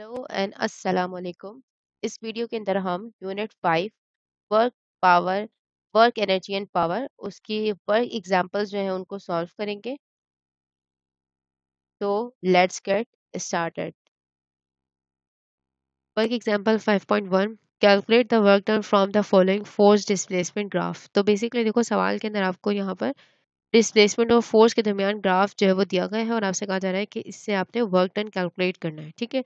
Hello and अस्सलाम वालेकुम। इस वीडियो के अंदर हम unit 5 work power work energy and power उसकी वर्क एग्जांपल्स जो हैं उनको सॉल्व करेंगे। तो let's get started. Work example 5.1, calculate the work done from the following force displacement graph. तो बेसिकली देखो सवाल के अंदर आपको यहाँ पर डिस्प्लेसमेंट और फोर्स के दरमियान ग्राफ जो है वो दिया गया है और आपसे कहा जा रहा है कि इससे आपने वर्क डन कैलकुलेट करना है। ठीक है,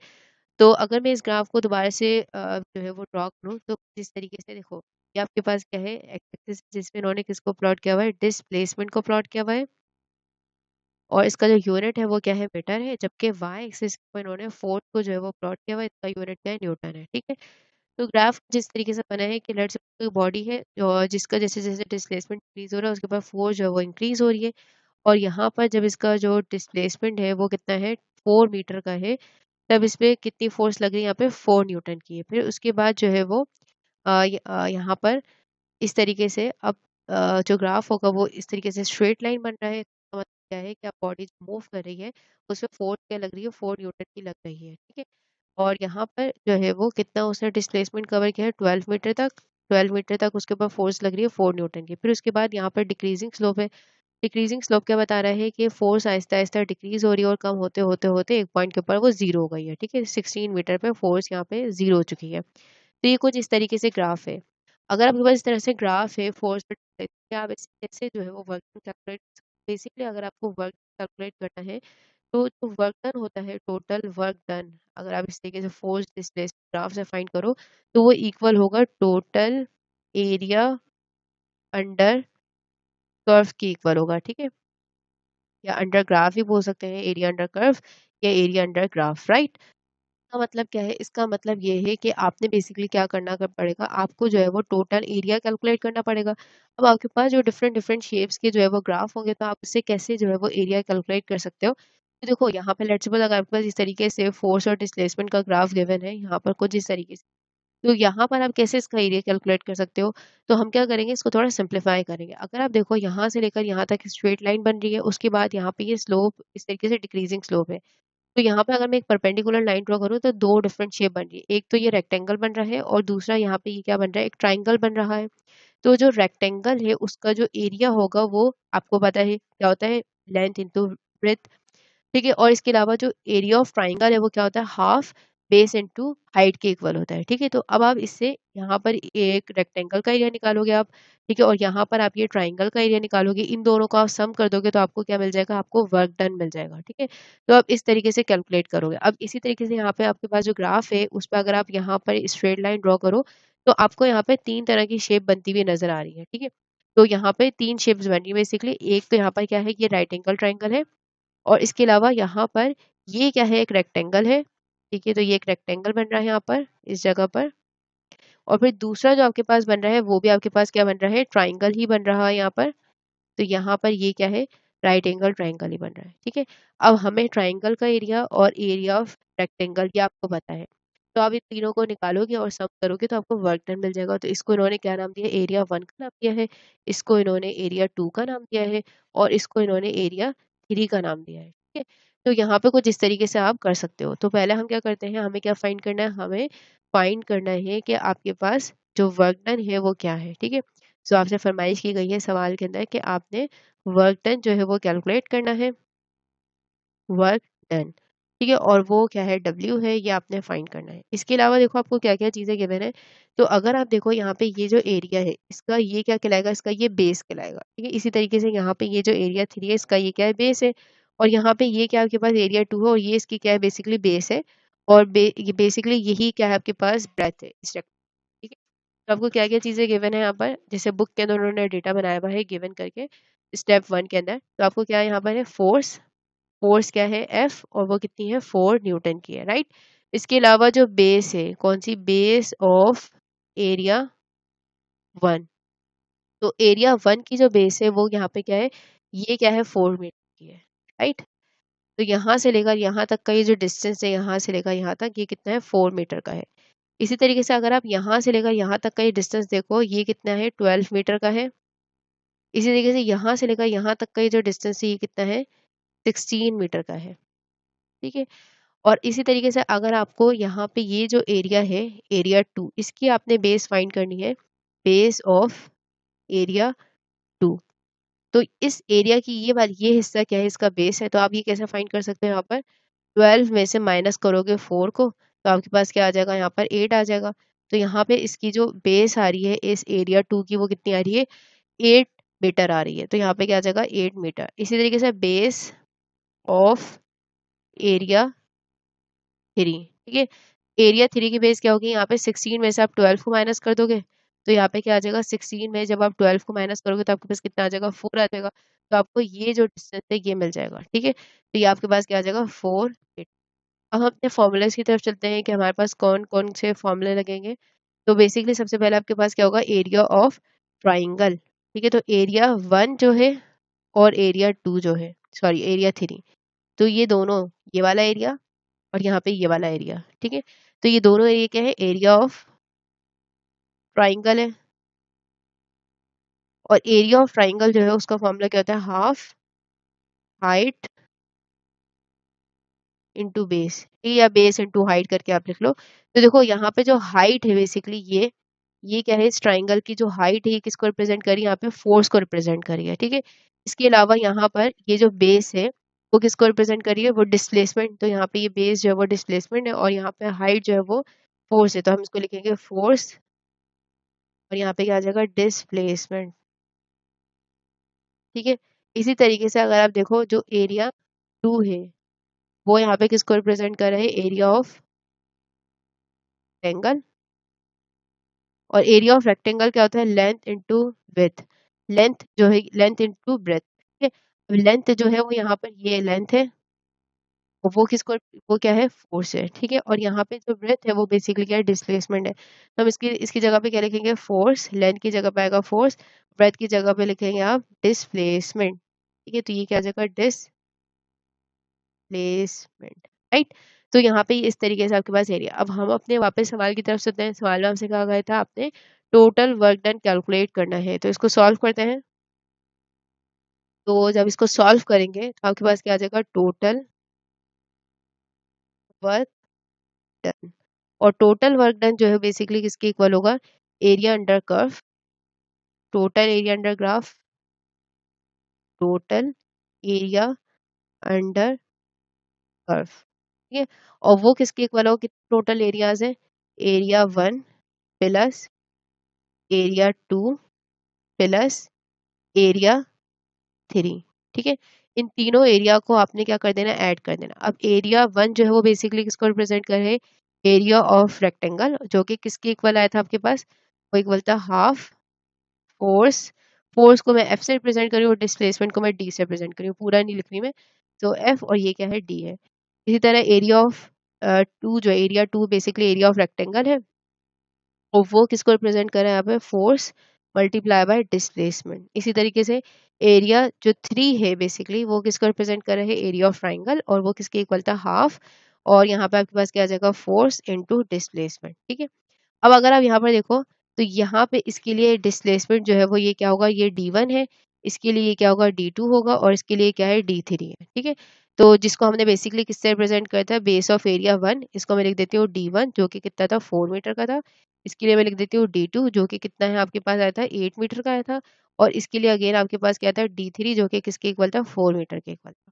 तो अगर मैं इस ग्राफ को दोबारा से जो है वो ड्रॉ करूँ तो जिस तरीके से देखो, ये आपके पास क्या है, एक्सिस जिसमें इन्होंने किसको प्लॉट किया हुआ है, डिस्प्लेसमेंट को प्लॉट किया हुआ है और इसका जो यूनिट है वो क्या है, मीटर है। जबकि वाई एक्सिस पर इन्होंने फोर्स को जो है वो प्लॉट किया हुआ है, इसका यूनिट क्या है, न्यूटन है। ठीक है, तो ग्राफ जिस तरीके से बना है कि लेट्स सपोज बॉडी है जो जिसका जैसे जैसे डिस्प्लेसमेंट इंक्रीज हो रहा है उसके बाद फोर्स जो है वो इंक्रीज हो रही है। और यहाँ पर जब इसका जो डिस्प्लेसमेंट है वो कितना है, 4 मीटर का है, तब इस पे कितनी फोर्स लग रही है, यहाँ पे 4 न्यूटन की है। फिर उसके बाद जो है वो यहाँ पर इस तरीके से अब जो ग्राफ होगा वो इस तरीके से स्ट्रेट लाइन बन रहा है। इसका मतलब क्या है कि आप बॉडी मूव कर रही है उसमें फोर्स क्या लग रही है, 4 न्यूटन की लग रही है। ठीक है, और यहाँ पर जो है वो कितना उसने डिस्प्लेसमेंट कवर किया है, 12 मीटर तक। 12 मीटर तक उसके ऊपर फोर्स लग रही है 4 न्यूटन की। फिर उसके बाद यहाँ पर डिक्रीजिंग स्लोप है। डिक्रीजिंग स्लोप क्या बता रहा है कि फोर्स आहिस्ता आहिस्ता डिक्रीज हो रही है और कम होते होते होते एक पॉइंट के ऊपर वो जीरो हो गई है। ठीक है, 16 मीटर पे फोर्स यहाँ पे जीरो हो चुकी है। तो ये कुछ इस तरीके से ग्राफ है। अगर आपके पास इस तरह से ग्राफ है फोर्स पे, क्या आप इससे जो है वो वर्क कैलकुलेट, बेसिकली अगर आपको वर्क कैलकुलेट करना है तो जो वर्क डन होता है, टोटल वर्क डन, अगर आप इस तरीके से फोर्स डिस्प्लेस ग्राफ से फाइंड करो तो वो इक्वल होगा टोटल एरिया अंडर कर्व की इक्वल होगा। ठीक है, या अंडर ग्राफ भी बोल सकते हैं, एरिया अंडर कर्व या एरिया अंडर ग्राफ, राइट। का मतलब क्या है, इसका मतलब ये है कि आपने बेसिकली क्या करना कर पड़ेगा, आपको जो है वो टोटल एरिया कैलकुलेट करना पड़ेगा। अब आपके पास जो डिफरेंट डिफरेंट शेप्स के जो है वो ग्राफ होंगे तो आप उससे कैसे जो है वो एरिया कैलकुलेट कर सकते हो। तो देखो यहाँ पे लेट्स सपोज अगर आपके पास इस तरीके से फोर्स और डिस्प्लेसमेंट का ग्राफ गिवन है, यहाँ पर कुछ इस तरीके से, तो यहाँ पर आप कैसे इसका एरिया कैलकुलेट कर सकते हो। तो हम क्या करेंगे, इसको थोड़ा सिंप्लीफाई करेंगे। अगर आप देखो यहाँ से लेकर यहाँ तक स्ट्रेट लाइन बन रही है, उसके बाद यहाँ पे ये स्लोप इस तरीके से डिक्रीजिंग स्लोप है। तो यहाँ पे अगर मैं एक परपेंडिकुलर लाइन ड्रॉ करूँ तो दो डिफरेंट शेप बन रही है, एक तो ये रेक्टेंगल बन रहा है और दूसरा यहाँ पे ये क्या बन रहा है, एक ट्राइंगल बन रहा है। तो जो रेक्टेंगल है उसका जो एरिया होगा वो आपको पता है क्या होता है, लेंथ इंटू ब्रेथ। ठीक है, और इसके अलावा जो एरिया ऑफ ट्राइंगल है वो क्या होता है, हाफ बेस इनटू हाइट के इक्वल होता है। ठीक है, तो अब आप इससे यहाँ पर एक रेक्टेंगल का एरिया निकालोगे आप, ठीक है, और यहाँ पर आप ये ट्राइंगल का एरिया निकालोगे, इन दोनों को आप सम कर दोगे तो आपको क्या मिल जाएगा, आपको वर्क डन मिल जाएगा। ठीक है, तो आप इस तरीके से कैलकुलेट करोगे। अब इसी तरीके से यहाँ पे आपके पास जो ग्राफ है उस पर अगर आप यहाँ पर स्ट्रेट लाइन ड्रॉ करो तो आपको यहाँ पे तीन तरह की शेप बनती हुई नजर आ रही है। ठीक है, तो यहाँ पे तीन शेप्स बन रही है बेसिकली। एक तो यहाँ पर क्या है, ये राइट एंगल ट्राइंगल है, और इसके अलावा यहाँ पर ये क्या है, एक रेक्टेंगल है। ठीक है, तो ये एक रेक्टेंगल बन रहा है यहाँ पर इस जगह पर। और फिर दूसरा जो आपके पास बन रहा है वो भी आपके पास क्या बन रहा है, ट्राइंगल ही बन रहा है यहाँ पर। तो यहाँ पर ये क्या है, राइट एंगल ट्राइंगल ही बन रहा है। ठीक है, अब हमें ट्राइंगल का एरिया और एरिया ऑफ रेक्टेंगल ये आपको पता है, तो आप इन तीनों को निकालोगे और सम करोगे तो आपको वर्क डन मिल जाएगा। तो इसको इन्होंने क्या नाम दिया, एरिया 1 का नाम दिया है, इसको इन्होंने एरिया 2 का नाम दिया है और इसको इन्होंने एरिया 3 का नाम दिया है। ठीक है, तो यहाँ पे कुछ इस तरीके से आप कर सकते हो। तो पहले हम क्या करते हैं, हमें क्या फाइंड करना है, हमें फाइंड करना है कि आपके पास जो वर्क डन है वो क्या है। ठीक है, सो आपसे फरमाइश की गई है सवाल के अंदर कि आपने वर्क डन जो है वो कैलकुलेट करना है, वर्क डन। ठीक है, और वो क्या है, डब्ल्यू है, ये आपने फाइंड करना है। इसके अलावा देखो आपको क्या क्या चीजें गिवन है। तो अगर आप देखो यहाँ पे ये जो एरिया है इसका ये क्या कहलाएगा, इसका ये बेस कहलाएगा। ठीक है, इसी तरीके से यहाँ पे ये जो एरिया 3 है इसका ये क्या है, बेस है। और यहाँ पे ये क्या आपके पास एरिया 2 है और ये इसकी क्या है, बेसिकली बेस है। और ये बेसिकली यही क्या है आपके पास, ब्रेथ है इस। ठीक है, तो आपको क्या क्या चीजें गिवन है यहाँ पर, जैसे बुक के अंदर उन्होंने डेटा बनाया हुआ है गिवन करके स्टेप 1 के अंदर। तो आपको क्या है यहाँ पर है, फोर्स, फोर्स क्या है, एफ, और वो कितनी है, 4 न्यूटन की है, राइट। इसके अलावा जो बेस है, कौन सी, बेस ऑफ एरिया 1। तो एरिया 1 की जो बेस है वो यहाँ पे क्या है, ये क्या है, 4 मीटर की है, राइट। तो यहाँ से लेकर यहाँ तक का ये जो डिस्टेंस है, यहाँ से लेकर यहाँ तक ये कितना है, 4 मीटर का है। इसी तरीके से अगर आप यहाँ से लेकर यहाँ तक का ये डिस्टेंस देखो, ये कितना है, 12 मीटर का है। इसी तरीके से यहाँ से लेकर यहाँ तक का ये जो डिस्टेंस है ये कितना है, 16 मीटर का है। ठीक है, और इसी तरीके से अगर आपको यहाँ पे ये जो एरिया है, एरिया 2, इसकी आपने बेस फाइंड करनी है, बेस ऑफ एरिया 2। तो इस एरिया की ये हिस्सा क्या है, इसका बेस है। तो आप ये कैसे फाइंड कर सकते हैं, यहाँ पर 12 में से माइनस करोगे 4 को, तो आपके पास क्या आ जाएगा, यहाँ पर 8 आ जाएगा। तो यहाँ पे इसकी जो बेस आ रही है इस एरिया 2 की, वो कितनी आ रही है, 8 मीटर आ रही है। तो यहाँ पे क्या आ जाएगा, 8 मीटर। इसी तरीके से बेस ऑफ एरिया 3, ठीक है। एरिया 3 की बेस क्या होगी, यहाँ पे 16 में से आप 12 को माइनस कर दोगे, तो यहाँ पे क्या आ जाएगा, 16 में जब आप 12 को माइनस करोगे तो आपके पास कितना आ जाएगा, 4 आ जाएगा। तो आपको ये जो डिस्टेंस है ये मिल जाएगा, ठीक है। तो ये आपके पास क्या आ जाएगा, 4। अब हम अपने फॉर्मूलाज की तरफ चलते हैं कि हमारे पास कौन कौन से फॉर्मूले लगेंगे। तो बेसिकली सबसे पहले आपके पास क्या होगा, एरिया ऑफ ट्राइंगल, ठीक है। तो एरिया 1 जो है और एरिया 2 जो है, सॉरी एरिया 3, तो ये दोनों, ये वाला एरिया और यहाँ पे ये वाला एरिया, ठीक है। तो ये दोनों एरिया क्या है, एरिया ऑफ ट्राइंगल है। और एरिया ऑफ ट्राइंगल जो है उसका फॉर्मूला क्या होता है, हाफ हाइट इंटू बेस, या बेस इंटू हाइट करके आप लिख लो। तो देखो यहाँ पे जो हाइट है बेसिकली ये क्या है, इस ट्राइंगल की जो हाइट है ये किसको रिप्रेजेंट करी है, यहाँ पे फोर्स को रिप्रेजेंट करी है, ठीक है। इसके अलावा यहाँ पर ये जो बेस है वो किसको रिप्रेजेंट करी है, वो डिस्प्लेसमेंट। तो यहाँ पे ये बेस जो है वो डिस्प्लेसमेंट है और यहाँ पे हाइट जो है वो फोर्स है। तो हम इसको लिखेंगे फोर्स और यहाँ पे क्या आ जाएगा, डिस्प्लेसमेंट, ठीक है। इसी तरीके से अगर आप देखो जो एरिया 2 है वो यहाँ पे किसको रिप्रेजेंट कर रहे हैं, एरिया ऑफ रेक्टेंगल। और एरिया ऑफ रेक्टेंगल क्या होता है, लेंथ इनटू विड्थ, लेंथ जो है लेंथ इनटू ब्रेथ, ठीक है। लेंथ जो है वो यहाँ पर ये लेंथ है और वो किसको, वो क्या है, फोर्स है, ठीक है। और यहाँ पे जो ब्रेथ है वो बेसिकली क्या है, डिस्प्लेसमेंट है। तो हम इसकी जगह पे क्या लिखेंगे, फोर्स, लेंथ की जगह पे आएगा फोर्स, ब्रेथ की जगह पे लिखेंगे आप डिस्प्लेसमेंट, ठीक है। तो ये क्या आ जाएगा, डिस्प्लेसमेंट, राइट। तो यहाँ पे इस तरीके से आपके पास एरिया। अब हम अपने वापस सवाल की तरफ चलते हैं। सवाल में आपसे कहा गया था आपने टोटल वर्क डन कैलकुलेट करना है, तो इसको सॉल्व करते हैं। तो जब इसको सॉल्व करेंगे तो आपके पास क्या आ जाएगा, टोटल वर्क डन। और टोटल वर्क डन जो है बेसिकली किसके इक्वल होगा, area under curve, total area under graph, total area under curve, ठीक है। और वो किसके इक्वल होगा, कितने टोटल एरियाज है, area 1 plus area 2 plus area 3, ठीक है। इन तीनों एरिया को आपने क्या कर देना, ऐड कर देना। अब एरिया 1 जो है वो बेसिकली किसको रिप्रेजेंट कर रहे हैं, एरिया ऑफ रेक्टेंगल, जो कि किसके इक्वल आया था आपके पास, वो इक्वल था हाफ फोर्स, फोर्स को मैं एफ से रिप्रेजेंट करी हूँ और डिस्प्लेसमेंट को मैं डी से रिप्रेजेंट करी हूँ, पूरा नहीं लिख रही मैं। तो एफ और ये क्या है, डी है। इसी तरह एरिया ऑफ 2 जो area 2 basically area of rectangle है और वो किसको रिप्रेजेंट कर रहा है यहाँ पे, फोर्स मल्टीप्लाई बाय डिस्प्लेसमेंट। इसी तरीके से एरिया जो 3 है बेसिकली वो किसको रिप्रेजेंट कर रहे हैं, एरिया ऑफ ट्राइंगल, और वो किसके इक्वल था, हाफ। और यहाँ पे आपके पास क्या आ जाएगा, फोर्स इनटू डिस्प्लेसमेंट, ठीक है। अब अगर आप यहाँ पर देखो तो यहाँ पे इसके लिए डिस्प्लेसमेंट जो है वो ये क्या होगा, ये D1 है, इसके लिए ये क्या होगा, D2 होगा, और इसके लिए क्या है, D3 है, ठीक है। तो जिसको हमने बेसिकली किससे रिप्रेजेंट किया था, बेस ऑफ एरिया 1, इसको मैं लिख देती हूँ D1 जो कि कितना था, 4 मीटर का था। इसके लिए मैं लिख देती हूँ D2 जो कि कितना है, आपके पास आया था, 8 मीटर का आया था। और इसके लिए अगेन आपके पास क्या था, D3 जो कि किसके इक्वल था, 4 मीटर के इक्वल था।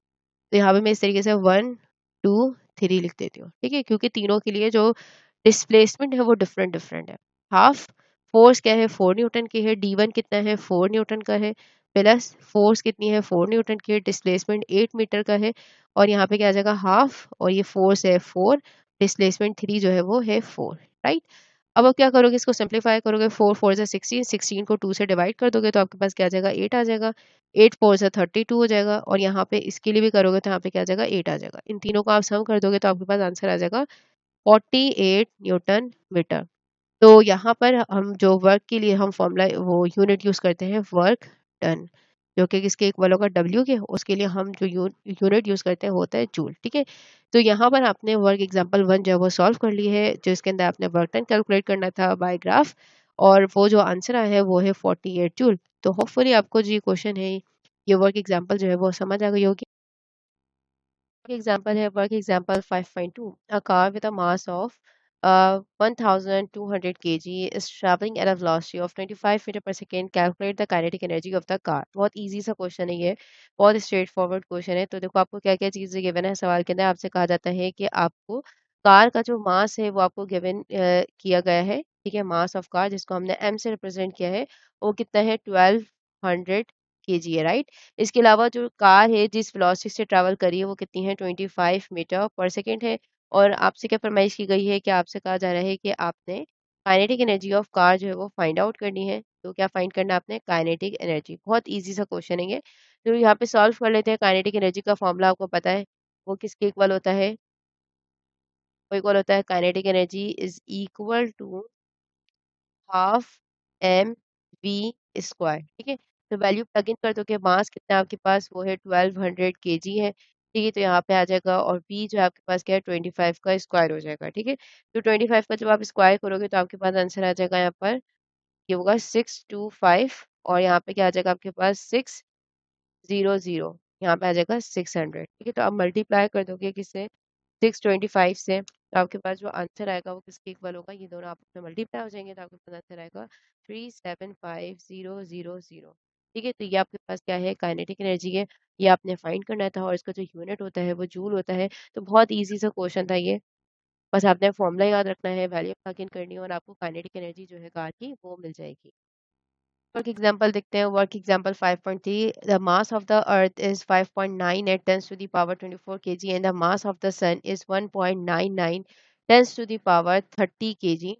तो यहाँ पे मैं इस तरीके से 1 2 3 लिख देती हूँ, ठीक है, क्योंकि तीनों के लिए जो डिस्प्लेसमेंट है वो डिफरेंट डिफरेंट है। हाफ फोर्स क्या है, 4 न्यूटन की है, D1 कितना है, 4 न्यूटन का है, प्लस फोर्स कितनी है, 4 न्यूटन की है, डिस्प्लेसमेंट 8 मीटर का है। और यहाँ पे क्या आ जाएगा, हाफ, और ये फोर्स है 4, डिस्प्लेसमेंट 3 जो है वो है 4, राइट। अब आप क्या करोगे, इसको सिंप्लीफाई करोगे, 4 4 से 16, 16 को 2 से डिवाइड कर दोगे तो आपके पास क्या आ जाएगा, 8 आ जाएगा। 8 4 से 32 हो जाएगा, और यहाँ पे इसके लिए भी करोगे तो यहाँ पे क्या आ जाएगा, 8 आ जाएगा। इन तीनों को आप सम कर दोगे तो आपके पास आंसर आ जाएगा 48 न्यूटन मीटर। तो यहाँ पर हम जो वर्क के लिए हम फॉर्मूला वो यूनिट यूज करते हैं, वर्क डन, जो कि किसके इक्वल होगा, डब्ल्यू के, उसके लिए हम जो यूनिट यूज करते हैं वो होता है जूल, ठीक है। तो यहाँ पर आपने वर्क एग्जांपल 1 जो है वो सॉल्व कर ली है, जो इसके अंदर आपने वर्क डन कैलकुलेट करना था बाय ग्राफ, और वो जो आंसर आया है वो है 48 जूल। तो होपफुली आपको जो ये क्वेश्चन है, ये वर्क एग्जाम्पल जो है वो समझ आ गई होगी। एग्जाम्पल है work example 5.2 a car with a mass of 1200 kg is traveling at a velocity of 25 metre per second. Calculate the kinetic energy of the car. बहुत इजी सा क्वेश्चन है ये, बहुत स्ट्रेट फॉरवर्ड क्वेश्चन है। तो देखो आपको क्या क्या चीजें गिवन है सवाल के अंदर। आपसे कहा जाता है कि आपको कार का जो मास है वो आपको गिवन किया गया है, ठीक है। मास ऑफ कार जिसको हमने एम से रिप्रेजेंट किया है वो कितना है, 1200 kg है, राइट। इसके अलावा जो कार है जिस वेलोसिटी से ट्रैवल करी है वो कितनी है, 25 मीटर पर सेकेंड है। और आपसे क्या फरमाइश की गई है कि आपसे कहा जा रहा है कि आपने काइनेटिक एनर्जी ऑफ कार जो है वो फाइंड आउट करनी है। तो क्या फाइंड करना है आपने, काइनेटिक एनर्जी। बहुत इजी सा क्वेश्चन है ये। तो यहाँ पे सॉल्व कर लेते हैं। काइनेटिक एनर्जी का फॉर्मूला आपको पता है, वो किसके इक्वल होता है, वो इक्वल होता है kinetic energy is equal to half M V square, ठीक है। तो वैल्यू प्लग इन कर दो कि मास कितना है आपके पास, वो है 1200 kg है, ठीक है। तो यहाँ पे आ जाएगा और वी जो है आपके पास क्या है, 25 का स्क्वायर हो जाएगा, ठीक है। तो 25 का जब आप स्क्वायर करोगे तो आपके पास आंसर आ जाएगा यहाँ पर, ये होगा 625। और यहाँ पे क्या आ जाएगा आपके पास, 600, यहाँ पे आ जाएगा 600, ठीक है। तो आप मल्टीप्लाई कर दोगे किससे, 625 से, तो आपके पास जो आंसर आएगा वो किसके इक्वल होगा, ये दोनों आपस में मल्टीप्लाई हो जाएंगे तो आपके पास आंसर आएगा 375,000, ठीक है। तो ये आपके पास क्या है, काइनेटिक एनर्जी है। ये आपने फाइंड करना था और इसका जो यूनिट होता है वो जूल होता है। तो बहुत इजी सा क्वेश्चन था ये। बस आपने फॉर्मूला याद रखना है, वैल्यू प्लग इन करनी है और आपको काइनेटिक एनर्जी जो है कार की वो मिल जाएगी। वर्क एग्जांपल देखते हैं। Work example 5.3 the mass of the earth is 5.98 tens to the power 24 kg and the mass of the sun is 1.99 tens to the power 30 kg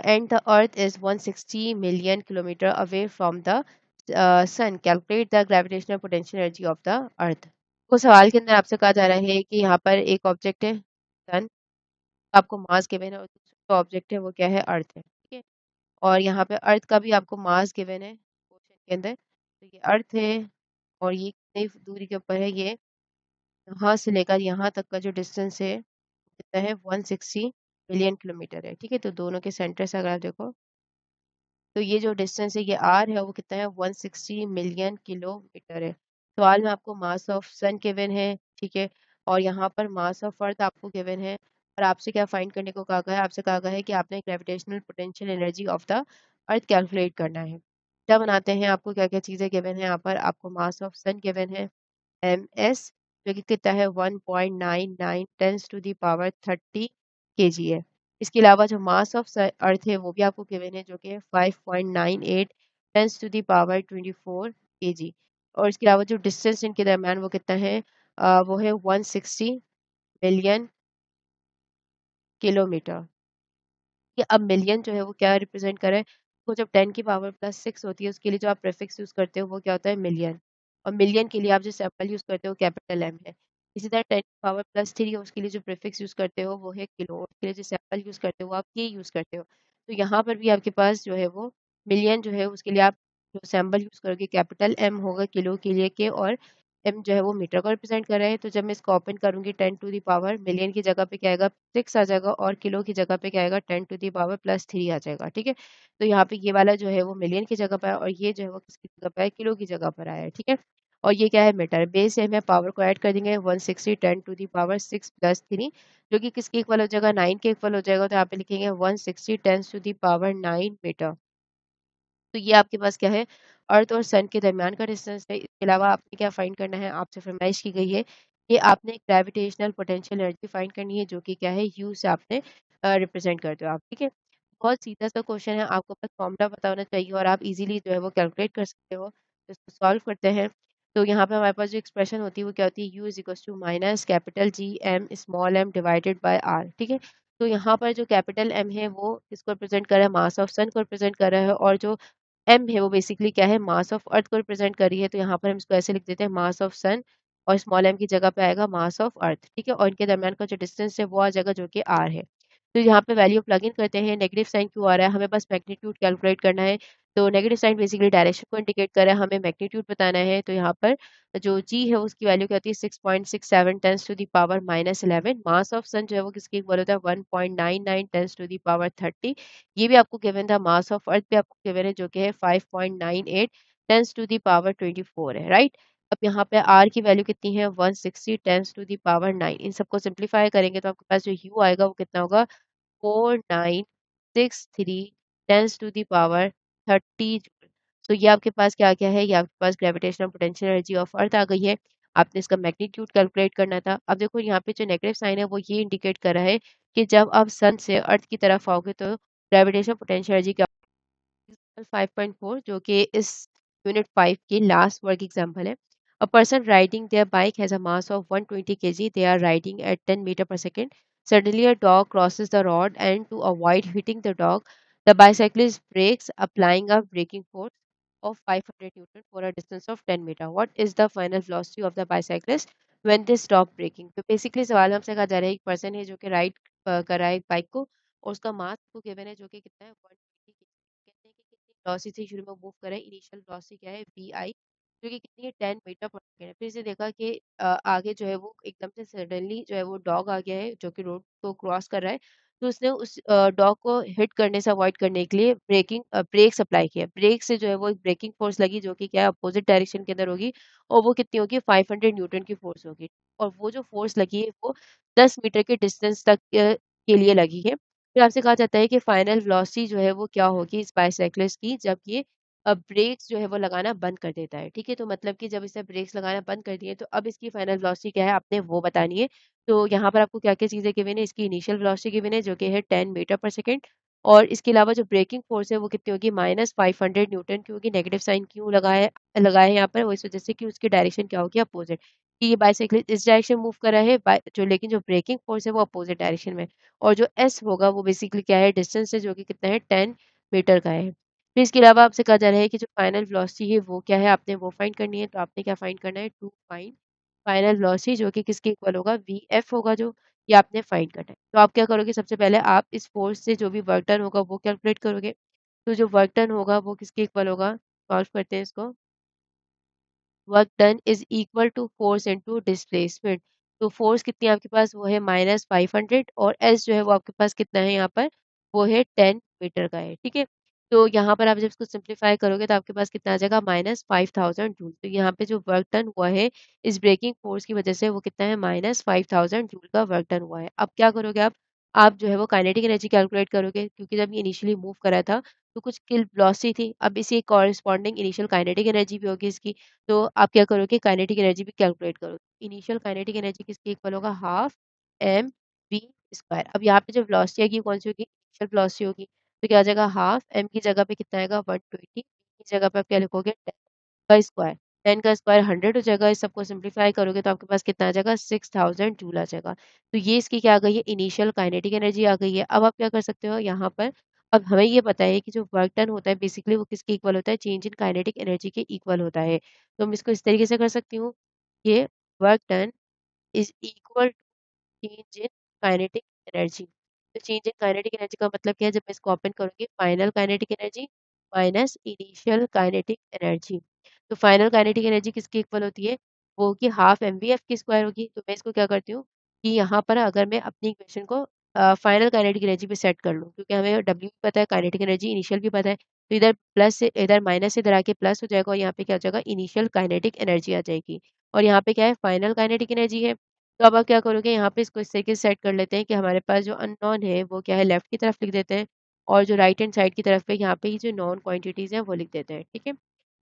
and the earth is 160 million kilometre away from the sun. Calculate the gravitational potential energy of the earth. को सवाल के अंदर आपसे कहा जा रहा है कि यहाँ पर एक ऑब्जेक्ट है सन, आपको मास गिवन है, और दूसरा ऑब्जेक्ट है वो क्या है, अर्थ है, ठीक है। और यहाँ पे अर्थ का भी आपको मास गिवन है क्वेश्चन के अंदर। तो ये अर्थ है और ये कितनी दूरी के ऊपर है, ये यहाँ से लेकर यहाँ तक का जो डिस्टेंस है कितना है, 160 मिलियन किलोमीटर है, ठीक है। तो दोनों के सेंटर से अगर आप देखो तो ये जो डिस्टेंस है ये आर है वो कितना है, 160 मिलियन किलोमीटर है। सवाल में आपको मास ऑफ सन गिवन है, ठीक है। और यहाँ पर मास ऑफ अर्थ आपको गिवन है और आपसे क्या फाइंड करने को कहा गया है, आपसे कहा गया है कि आपने gravitational potential energy of the earth calculate करना है। क्या बनाते हैं, आपको क्या क्या चीज़ें गिवन है, यहाँ पर आपको मास ऑफ सन गिवन है एम एस, जो कि कितना है 1.99 tens to the power 30 kg है। इसके अलावा जो मास ऑफ अर्थ है वो भी आपको गिवन है, जो कि 5.98 tens to the power 24 kg। और इसके अलावा जो डिस्टेंस इनके दरम्यान वो कितना है, वो है 160 मिलियन किलोमीटर। कि अब मिलियन जो है वो क्या रिप्रेजेंट करे, वो जब 10 की पावर प्लस 6 होती है उसके लिए जो आप प्रीफिक्स यूज करते हो वो क्या होता है, मिलियन। और मिलियन के लिए आप जो सिंबल यूज करते हो कैपिटल एम है। इसी तरह 10 की पावर प्लस 3 है, उसके लिए जो प्रीफिक्स यूज करते हो वो है किलो, उसके लिए जो सिंबल यूज करते हो वो आप के यूज करते हो। तो यहाँ पर भी आपके पास जो है वो मिलियन जो है उसके लिए आप जो सिंबल यूज करोगे कैपिटल एम होगा किलो के लिए के, और एम जो है वो मीटर को रिप्रेजेंट कर रहा है। तो जब मैं इसको ओपन करूंगी 10 टू दी पावर मिलियन की जगह पे क्या आएगा, 6 आ जाएगा, और किलो की जगह पे क्या आएगा, 10 टू दी पावर प्लस 3 आ जाएगा, ठीक है। तो यहाँ पे ये वाला जो है वो मिलियन की जगह पर है और ये जो है वो किसकी जगह पर है, किलो की जगह पर आया है, ठीक है। और ये क्या है, मीटर बेस है, मैं पावर को ऐड कर देंगे 160 10 टू दी पावर 6 प्लस 3, जो कि किसके इक्वल हो जाएगा, 9 के इक्वल हो जाएगा। तो यहाँ पे लिखेंगे 160 10 टू दी पावर 9 मीटर। तो ये आपके पास क्या है, अर्थ और सन के दरमियान का डिस्टेंस है। इसके अलावा आपने क्या फाइंड करना है, आपसे फरमाइश की गई है कि आपने ग्रेविटेशनल पोटेंशियल एनर्जी फाइंड करनी है, जो कि क्या है, यू से आपने रिप्रेजेंट करते हो आप, ठीक है। बहुत सीधा सा क्वेश्चन है, आपको बस फॉर्मूला पता होना चाहिए और आप इजीली जो है वो कैलकुलेट कर सकते हो। तो इसको सॉल्व करते हैं। तो यहाँ पे हमारे पास जो एक्सप्रेशन होती है वो क्या होती है, U is equal to minus capital G M small M divided by R, ठीक है। तो यहाँ पर जो कैपिटल एम है वो किसको रिप्रेजेंट कर रहा है, मास ऑफ सन को रिप्रेजेंट कर रहा है, और जो एम है वो बेसिकली क्या है, मास ऑफ अर्थ को रिप्रेजेंट कर रही है। तो यहाँ पर हम इसको ऐसे लिख देते हैं, मास ऑफ सन, और स्मॉल एम की जगह पे आएगा मास ऑफ अर्थ, ठीक है। और इनके दरमियान का जो डिस्टेंस है वो आ जाएगा, जो कि आर है। तो यहाँ पे वैल्यू प्लग इन करते हैं, नेगेटिव साइन क्यों आ रहा है, हमें बस मैग्नीट्यूड कैलकुलेट करना है। तो नेगेटिव साइन बेसिकली डायरेक्शन को इंडिकेट कर रहा है, हमें मैग्नीट्यूड बताना है। तो यहाँ पर जो जी है उसकी वैल्यू क्या होती है, 6.67 tens to the power -11। Mass of sun जो है वो किसके इक्वल होता है, 1.99 टेंस टू द पावर 30। ये भी आपको गिवन था, मास ऑफ अर्थ भी आपको गिवन है, जो कि है 5.98 टेंस टू दी पावर 24 है, राइट। अब यहाँ पे आर की वैल्यू कितनी है 160 टेंस टू दी पावर 9। इन सबको सिंप्लीफाई करेंगे तो आपके पास जो यू आएगा वो कितना होगा 4963 tens to the power 30 joule. तो ये आपके पास क्या क्या है, ये आपके पास gravitational potential energy of earth आ गई है। आपने इसका मैग्नीट्यूड कैलकुलेट करना था। अब देखो यहाँ पे जो नेगेटिव साइन है वो ये इंडिकेट कर रहा है कि जब आप सन से अर्थ की तरफ आओगे तो ग्रेविटेशनल पोटेंशियल एनर्जी क्या 5.4, जो कि इस यूनिट 5 की लास्ट वर्क एग्जांपल है। A person riding their bike has a mass of 120 kg. They are riding at 10 meter per second. Suddenly, a dog crosses the road, and to avoid hitting the dog, the bicyclist brakes, applying a braking force of 500 Newton for a distance of 10 meter. What is the final velocity of the bicyclist when they stop braking? तो basically सवाल हमसे कहा जा रहा है, एक person है जो कि राइड कर रहा है बाइक को, और उसका मास को गिवन है जो कि कितना है 120। कहते हैं कि कितनी वेलोसिटी से शुरू में मूव करे, इनिशियल वेलोसिटी क्या है वी आई, जो कि कितनी है 10 मीटर पर सेकेंड है। फिर से देखा कि आगे जो है वो एकदम से सडनली जो है वो डॉग आ गया है जो कि रोड को क्रॉस कर रहा है। तो उसने उस डॉग को हिट करने से अवॉइड करने के लिए ब्रेक्स अप्लाई किया। ब्रेक से जो है वो एक ब्रेकिंग फोर्स लगी जो कि क्या है अपोजिट डायरेक्शन के अंदर होगी, और वो कितनी होगी 500 न्यूटन की फोर्स होगी। और वो जो फोर्स लगी है वो 10 मीटर के डिस्टेंस तक के लिए लगी है। फिर आपसे कहा जाता है कि फाइनल वेलोसिटी जो है वो क्या होगी इस बाइसाइक्लिस्ट की जब ये ब्रेक्स जो है वो लगाना बंद कर देता है। ठीक है, तो मतलब कि जब इसने ब्रेक्स लगाना बंद कर दिए तो अब इसकी फाइनल वेलोसिटी क्या है आपने वो बतानी है। तो यहाँ पर आपको क्या क्या चीज़ें गिवन है, इसकी इनिशियल वेलोसिटी गिवन है जो कि है 10 मीटर पर सेकेंड, और इसके अलावा जो ब्रेकिंग फोर्स है वो कितनी होगी -500 न्यूटन की होगी। नेगेटिव साइन क्यों लगाया है यहाँ पर, वो इस वजह से कि उसकी डायरेक्शन क्या होगी अपोजिट, कि ये बाइसाइकिल इस डायरेक्शन मूव कर रहा है जो, लेकिन जो ब्रेकिंग फोर्स है वो अपोजिट डायरेक्शन में। और जो एस होगा वो बेसिकली क्या है डिस्टेंस है जो कि कितना है 10 मीटर का है। फिर इसके अलावा आपसे कहा जा रहा है कि जो फाइनल वेलोसिटी है वो क्या है आपने वो फाइंड करनी है। तो आपने क्या फाइंड करना है टू फाइंड फाइनल वेलोसिटी जो कि किसके इक्वल होगा वी एफ होगा, जो ये आपने फाइंड करना है। तो आप क्या करोगे, सबसे पहले आप इस फोर्स से जो भी वर्क डन होगा वो कैलकुलेट करोगे। तो जो वर्क डन होगा वो किसके इक्वल होगा, सॉल्व करते हैं इसको। Work done is equal to force into displacement. तो फोर्स कितनी है आपके पास वो है -500, और एस जो है वो आपके पास कितना है यहाँ पर वो है 10 मीटर का है। ठीक है, तो यहाँ पर आप जब इसको सिंप्लीफाई करोगे तो आपके पास कितना आ जाएगा -5000 जूल। तो यहाँ पे जो वर्क डन हुआ है इस ब्रेकिंग फोर्स की वजह से वो कितना है -5000 जूल का वर्क डन हुआ है। अब क्या करोगे आप जो है वो काइनेटिक एनर्जी कैलकुलेट करोगे, क्योंकि जब ये इनिशियली मूव करा था तो कुछ किल वेलोसिटी थी, अब इसी कॉरेस्पॉन्डिंग इनिशियल काइनेटिक एनर्जी भी होगी इसकी। तो आप क्या करोगे काइनेटिक एनर्जी भी कैलकुलेट करो। इनिशियल काइनेटिक एनर्जी किसके इक्वल होगा हाफ एम वी स्क्वायर। अब यहाँ पे जो वेलोसिटी आएगी वो कौन सी होगी इनिशियल वेलोसिटी होगी, तो क्या आ जाएगा हाफ एम की जगह पे कितना आएगा 120 की जगह पे आप क्या लिखोगे का स्क्वायर। 10 का स्क्वायर 100 हो जाएगा। इस सबको सिंप्लीफाई करोगे तो आपके पास कितना आ जाएगा 6000 जूल आ जाएगा। तो ये इसकी क्या आ गई है इनिशियल काइनेटिक एनर्जी आ गई है। अब आप क्या कर सकते हो यहाँ पर, अब हमें ये पता है कि जो वर्क डन होता है बेसिकली वो किसके इक्वल होता है चेंज इन काइनेटिक एनर्जी के इक्वल होता है। तो हम इसको इस तरीके से कर सकती हूँ, ये work done is equal change in kinetic energy. तो चेंज इन काइनेटिक एनर्जी का मतलब क्या है, जब मैं इसको ओपन करूंगी final kinetic energy minus initial kinetic energy. तो फाइनल काइनेटिक एनर्जी किसकी इक्वल होती है, वो होगी हाफ एम वी एफ की स्क्वायर होगी। तो मैं इसको क्या करती हूँ कि यहाँ पर अगर मैं अपनी इक्वेशन को फाइनल काइनेटिक एनर्जी पे सेट कर लूँ, क्योंकि हमें डब्ल्यू भी पता है काइनेटिक एनर्जी इनिशियल भी पता है, तो इधर प्लस से इधर माइनस से इधर आके प्लस हो जाएगा, और यहाँ पे क्या हो जाएगा इनिशियल काइनेटिक एनर्जी आ जाएगी। और यहाँ पे क्या है फाइनल काइनेटिक एनर्जी है। तो अब आप क्या करोगे यहाँ पे इसको इस तरीके से सेट कर लेते हैं कि हमारे पास जो अननोन है वो क्या है लेफ्ट की तरफ लिख देते हैं, और जो राइट हैंड साइड की तरफ पे यहाँ पे ये जो नॉन क्वांटिटीज हैं वो लिख देते हैं। ठीक है,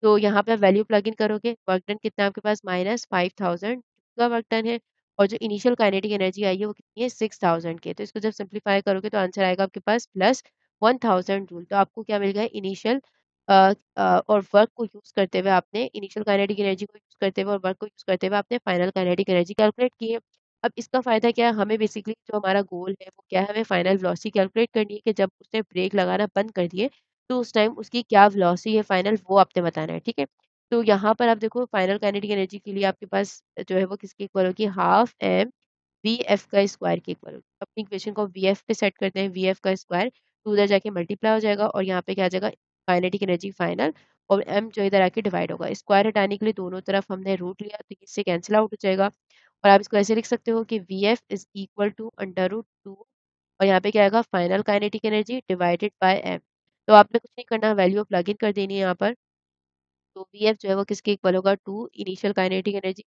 तो यहाँ पे वैल्यू प्लग इन करोगे, वर्क डन कितना है आपके पास -5000 का वर्क डन है, और जो इनिशियल काइनेटिक एनर्जी आई है वो कितनी है 6000 की है। तो इसको जब सिंप्लीफाई करोगे तो आंसर आएगा आपके पास +1000 जूल। तो आपको क्या मिल गया इनिशियल और वर्क को यूज करते हुए आपने इनिशियल काइनेटिक एनर्जी को यूज करते हुए और वर्क को यूज करते हुए आपने फाइनल काइनेटिक एनर्जी कैलकुलेट की है। अब इसका फायदा क्या है, हमें बेसिकली जो हमारा गोल है वो क्या है, हमें फाइनल वेलोसिटी कैलकुलेट करनी है कि जब उसने ब्रेक लगाना बंद कर दिए तो उस टाइम उसकी क्या वेलोसिटी है फाइनल वो आपने बताना है। ठीक है, तो यहाँ पर आप देखो फाइनल काइनेटिक एनर्जी के लिए आपके पास जो है वो किसकी इक्वल होगी हाफ एम वी एफ का स्क्वायर के इक्वल होगी। अपनी इक्वेशन को वी एफ पे सेट करते हैं, वी एफ का स्क्वायर तो उधर जाके मल्टीप्लाई हो जाएगा, और यहाँ पे क्या आ जाएगा काइनेटिक एनर्जी फाइनल, और एम जो इधर आके डिवाइड होगा। स्क्वायर हटाने के लिए दोनों तरफ हमने रूट लिया तो इससे कैंसिल आउट हो जाएगा, और आप इसको ऐसे लिख सकते हो कि V F is equal to under root 2, और यहाँ पे क्या आएगा final kinetic energy divided by M. तो आपने कुछ नहीं करना, वैल्यू प्लग इन कर देनी है यहाँ पर। तो वीएफ जो है वो किसके इक्वल होगा 2 initial kinetic energy,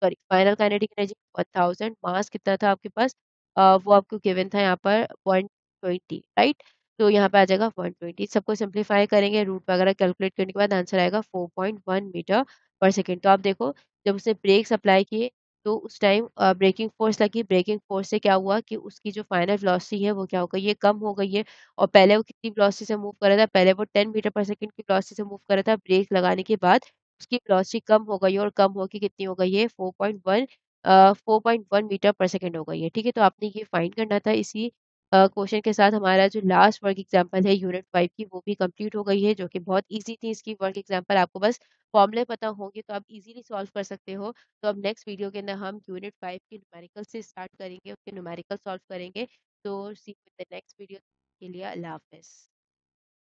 sorry final kinetic energy 1000, मास कितना था आपके पास, वो आपको गिवन था यहाँ पर 120, राइट। तो यहाँ पे आ जाएगा 120, सबको सिंप्लीफाई करेंगे, रूट वगैरह कैलकुलेट करने के बाद आंसर आएगा 4.1 मीटर पर सेकेंड। तो आप देखो जब उसने ब्रेक्स अप्लाई किए तो उस टाइम ब्रेकिंग फोर्स लगी, ब्रेकिंग फोर्स से क्या हुआ कि उसकी जो फाइनल वेलोसिटी है वो क्या हो गई है, कम हो गई है। और पहले वो कितनी वेलोसिटी से मूव कर रहा था, पहले वो 10 मीटर पर सेकंड की वेलोसिटी से मूव कर रहा था, ब्रेक लगाने के बाद उसकी वेलोसिटी कम हो गई है और कम होके कितनी हो गई है 4.1 मीटर पर सेकंड हो गई है। ठीक है, तो आपने ये फाइंड करना था। इसी क्वेश्चन के साथ हमारा जो लास्ट वर्क एग्जांपल है यूनिट 5 की वो भी कंप्लीट हो गई है, जो कि बहुत इजी थी। इसकी वर्क एग्जांपल आपको बस फॉर्मूले पता होंगे तो आप इजीली सॉल्व कर सकते हो। तो अब नेक्स्ट वीडियो के अंदर हम यूनिट 5 के न्यूमेरिकल से स्टार्ट करेंगे, उसके न्यूमेरिकल सॉल्व करेंगे। तो see you in the next video, के लिए अल्लाह हाफ़िज़।